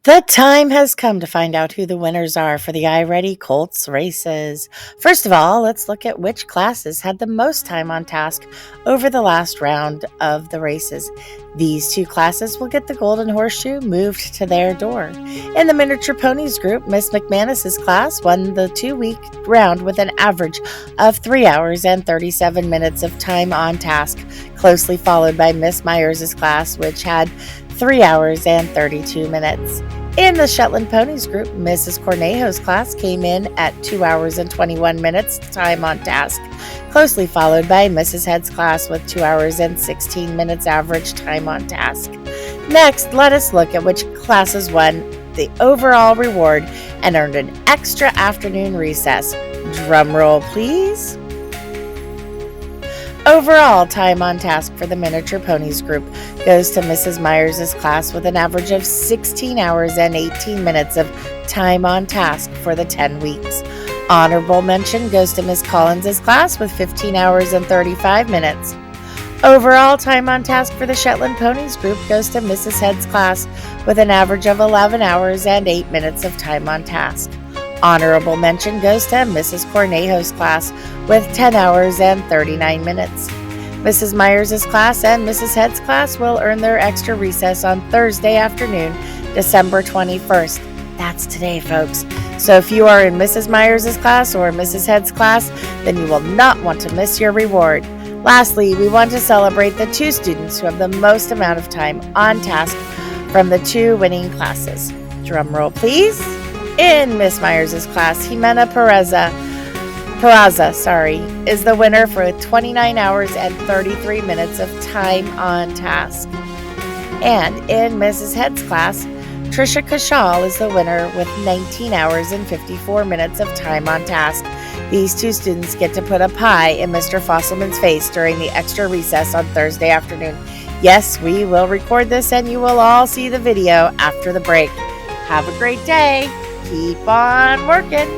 The time has come to find out who the winners are for the iReady Colts races. First of all, let's look at which classes had the most time on task over the last round of the races. These two classes will get the Golden Horseshoe moved to their door. In the Miniature Ponies group, Miss McManus's class won the 2-week round with an average of 3 hours and 37 minutes of time on task, closely followed by Miss Myers's class, which had 3 hours and 32 minutes. In the Shetland Ponies group, Mrs. Cornejo's class came in at 2 hours and 21 minutes time on task, closely followed by Mrs. Head's class with 2 hours and 16 minutes average time on task. Next, let us look at which classes won the overall reward and earned an extra afternoon recess. Drum roll, please. Overall time on task for the Miniature Ponies group goes to Mrs. Myers's class with an average of 16 hours and 18 minutes of time on task for the 10 weeks. Honorable mention goes to Miss Collins's class with 15 hours and 35 minutes. Overall time on task for the Shetland Ponies group goes to Mrs. Head's class with an average of 11 hours and 8 minutes of time on task. Honorable mention goes to Mrs. Cornejo's class with 10 hours and 39 minutes. Mrs. Myers's class and Mrs. Head's class will earn their extra recess on Thursday afternoon, December 21st. That's today, folks. So if you are in Mrs. Myers's class or Mrs. Head's class, then you will not want to miss your reward. Lastly, we want to celebrate the 2 students who have the most amount of time on task from the 2 winning classes. Drum roll, please. In Miss Myers's class, Jimena Peraza, is the winner for 29 hours and 33 minutes of time on task. And in Mrs. Head's class, Trisha Kashal is the winner with 19 hours and 54 minutes of time on task. These 2 students get to put a pie in Mr. Fosselman's face during the extra recess on Thursday afternoon. Yes, we will record this and you will all see the video after the break. Have a great day. Keep on working.